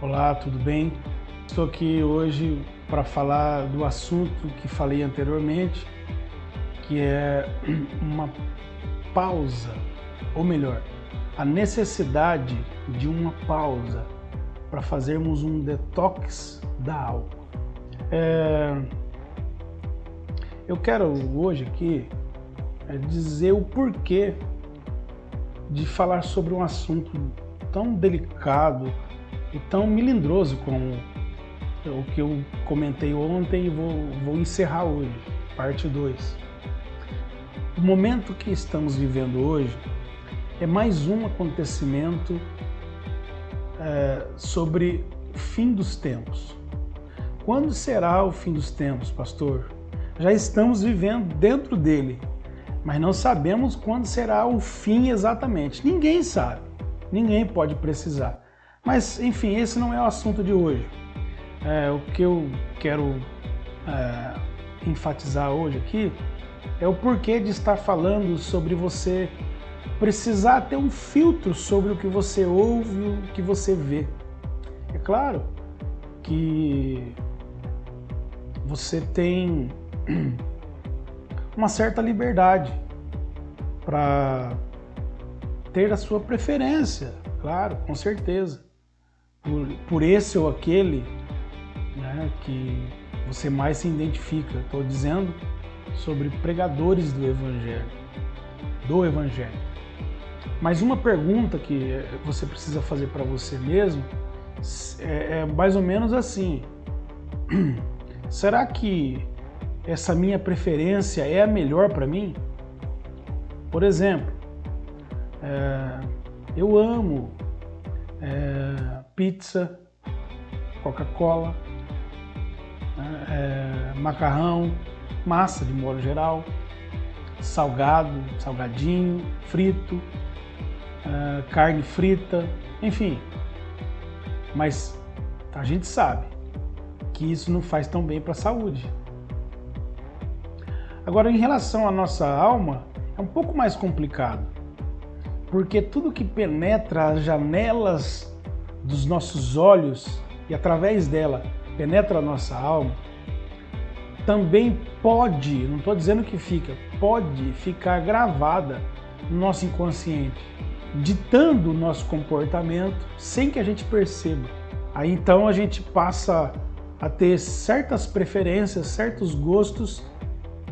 Olá, tudo bem? Estou aqui hoje para falar do assunto que falei anteriormente, que é uma pausa, ou melhor, a necessidade de uma pausa para fazermos um detox da alma. Eu quero hoje aqui dizer o porquê de falar sobre um assunto tão delicado e tão melindroso como o que eu comentei ontem e vou encerrar hoje, parte 2. O momento que estamos vivendo hoje é mais um acontecimento sobre o fim dos tempos. Quando será o fim dos tempos, pastor? Já estamos vivendo dentro dele, mas não sabemos quando será o fim exatamente. Ninguém sabe, ninguém pode precisar. Mas, enfim, esse não é o assunto de hoje. O que eu quero enfatizar hoje aqui é o porquê de estar falando sobre você precisar ter um filtro sobre o que você ouve e o que você vê. É claro que você tem uma certa liberdade para ter a sua preferência, claro, com certeza, por esse ou aquele, né, que você mais se identifica. Estou dizendo sobre pregadores do Evangelho. Mas uma pergunta que você precisa fazer para você mesmo é mais ou menos assim: será que essa minha preferência é a melhor para mim? Por exemplo, eu amo pizza, Coca-Cola, macarrão, massa de modo geral, salgadinho, frito, carne frita, enfim. Mas a gente sabe que isso não faz tão bem para a saúde. Agora, em relação à nossa alma, é um pouco mais complicado, porque tudo que penetra as janelas dos nossos olhos e através dela penetra a nossa alma, também pode, não estou dizendo que pode ficar gravada no nosso inconsciente, ditando o nosso comportamento sem que a gente perceba. Aí então a gente passa a ter certas preferências, certos gostos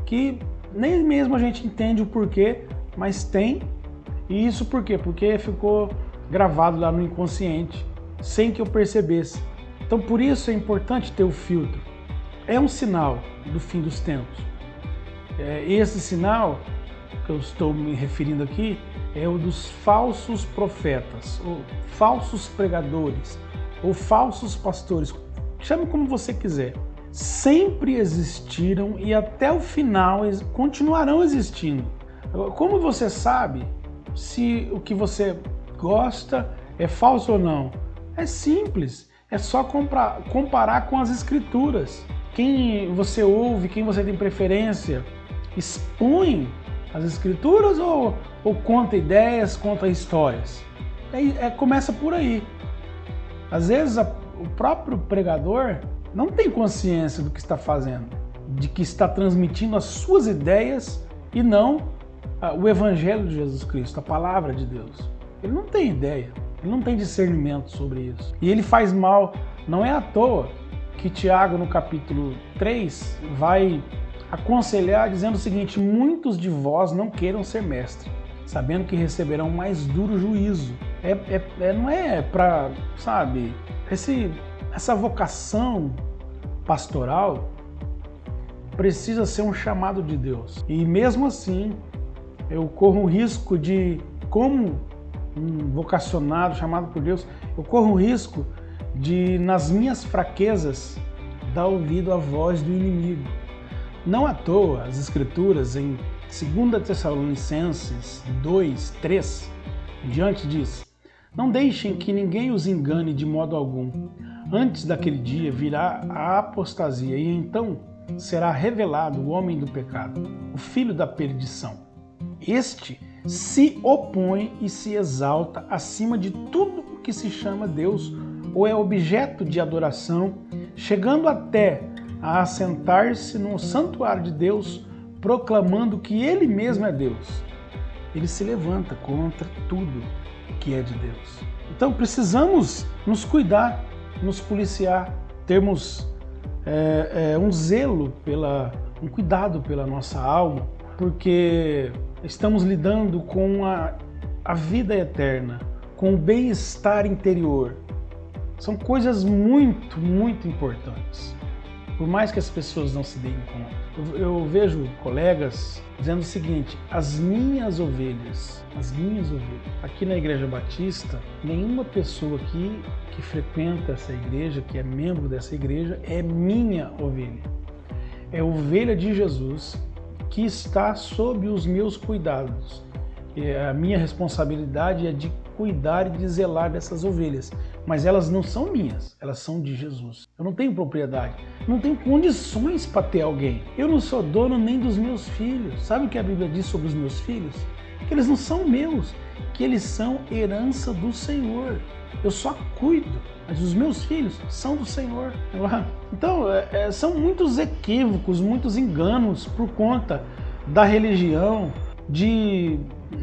que nem mesmo a gente entende o porquê, mas tem. E isso por quê? Porque ficou gravado lá no inconsciente, sem que eu percebesse. Então por isso é importante ter o filtro. É um sinal do fim dos tempos. Esse sinal que eu estou me referindo aqui é o dos falsos profetas, ou falsos pregadores, ou falsos pastores. Chame como você quiser. Sempre existiram e até o final continuarão existindo. Como você sabe se o que você gosta é falso ou não? É simples, é só comparar com as escrituras. Quem você ouve, quem você tem preferência, expõe as escrituras ou conta ideias, conta histórias? Começa por aí. Às vezes o próprio pregador não tem consciência do que está fazendo, de que está transmitindo as suas ideias e não o Evangelho de Jesus Cristo, a palavra de Deus. Ele não tem ideia, ele não tem discernimento sobre isso. E ele faz mal. Não é à toa que Tiago, no capítulo 3, vai aconselhar dizendo o seguinte: muitos de vós não queiram ser mestres, sabendo que receberão mais duro juízo. Não é para, sabe, essa vocação pastoral precisa ser um chamado de Deus. E mesmo assim, eu corro o risco de, como um vocacionado chamado por Deus, eu corro o risco de, nas minhas fraquezas, dar ouvido à voz do inimigo. Não à toa, as Escrituras, em 2 Tessalonicenses 2, 3, em diante diz: não deixem que ninguém os engane de modo algum. Antes daquele dia virá a apostasia, e então será revelado o homem do pecado, o filho da perdição. Este se opõe e se exalta acima de tudo o que se chama Deus ou é objeto de adoração, chegando até a assentar-se no santuário de Deus, proclamando que ele mesmo é Deus, ele se levanta contra tudo que é de Deus. Então precisamos nos cuidar, nos policiar, termos um zelo, um cuidado pela nossa alma, porque estamos lidando com a vida eterna, com o bem-estar interior. São coisas muito, muito importantes. Por mais que as pessoas não se deem conta. Eu vejo colegas dizendo o seguinte: as minhas ovelhas. Aqui na Igreja Batista, nenhuma pessoa aqui que frequenta essa igreja, que é membro dessa igreja, é minha ovelha. É ovelha de Jesus que está sob os meus cuidados. A minha responsabilidade é de cuidar e de zelar dessas ovelhas, mas elas não são minhas, elas são de Jesus. Eu não tenho propriedade, não tenho condições para ter alguém. Eu não sou dono nem dos meus filhos. Sabe o que a Bíblia diz sobre os meus filhos? Que eles não são meus, que eles são herança do Senhor. Eu só cuido, mas os meus filhos são do Senhor. Então, são muitos equívocos, muitos enganos por conta da religião,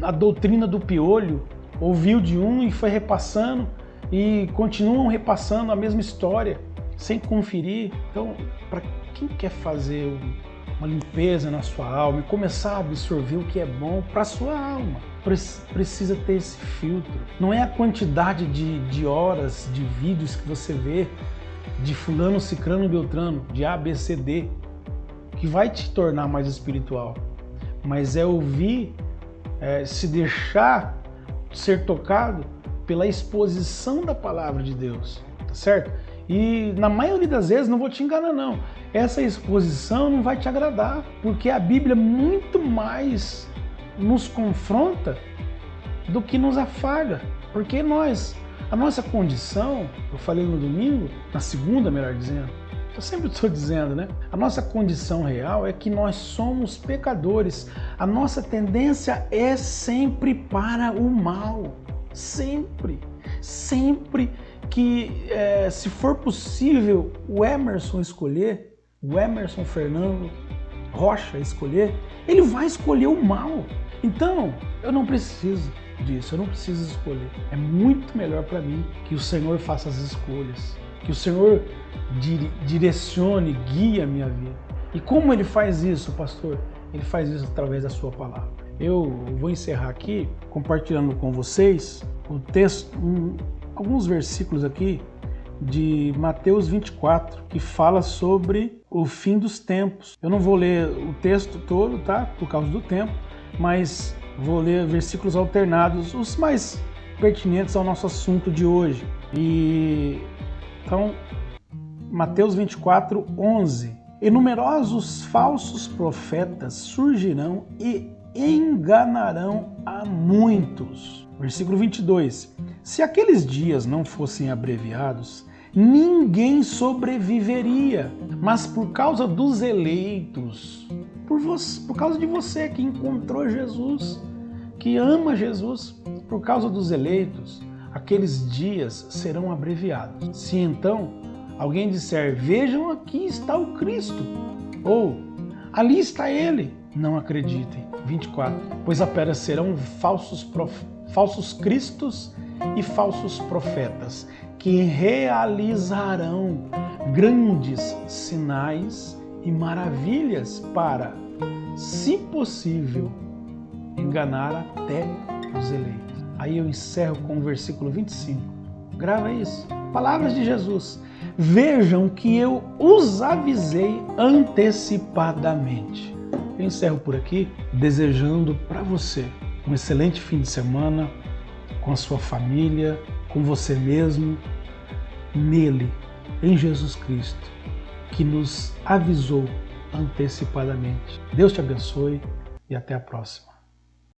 a doutrina do piolho. Ouviu de um e foi repassando e continuam repassando a mesma história sem conferir. Então, para quem quer fazer uma limpeza na sua alma e começar a absorver o que é bom para a sua alma, precisa ter esse filtro. Não é a quantidade de horas de vídeos que você vê de fulano, cicrano, beltrano, de A, B, C, D, que vai te tornar mais espiritual, mas é ouvir, se deixar ser tocado pela exposição da palavra de Deus, tá certo? E na maioria das vezes, não vou te enganar não, essa exposição não vai te agradar, porque a Bíblia muito mais nos confronta do que nos afaga, porque a nossa condição, eu falei no domingo, na segunda, melhor dizendo, eu sempre estou dizendo, né? A nossa condição real é que nós somos pecadores. A nossa tendência é sempre para o mal. Sempre. Sempre que, se for possível, o Emerson Fernando Rocha escolher, ele vai escolher o mal. Então, eu não preciso disso, eu não preciso escolher. É muito melhor para mim que o Senhor faça as escolhas. Que o Senhor direcione, guie a minha vida. E como Ele faz isso, pastor? Ele faz isso através da sua palavra. Eu vou encerrar aqui compartilhando com vocês o texto, alguns versículos aqui de Mateus 24, que fala sobre o fim dos tempos. Eu não vou ler o texto todo, tá? Por causa do tempo, mas vou ler versículos alternados, os mais pertinentes ao nosso assunto de hoje. Então, Mateus 24, 11. E numerosos falsos profetas surgirão e enganarão a muitos. Versículo 22. Se aqueles dias não fossem abreviados, ninguém sobreviveria. Mas por causa dos eleitos, por causa de você que encontrou Jesus, que ama Jesus, por causa dos eleitos, aqueles dias serão abreviados. Se então alguém disser, vejam, aqui está o Cristo, ou ali está ele, não acreditem. 24. Pois apenas serão falsos cristos e falsos profetas, que realizarão grandes sinais e maravilhas para, se possível, enganar até os eleitos. Aí eu encerro com o versículo 25. Grava isso. Palavras de Jesus. Vejam que eu os avisei antecipadamente. Eu encerro por aqui, desejando para você um excelente fim de semana, com a sua família, com você mesmo, nele, em Jesus Cristo, que nos avisou antecipadamente. Deus te abençoe e até a próxima.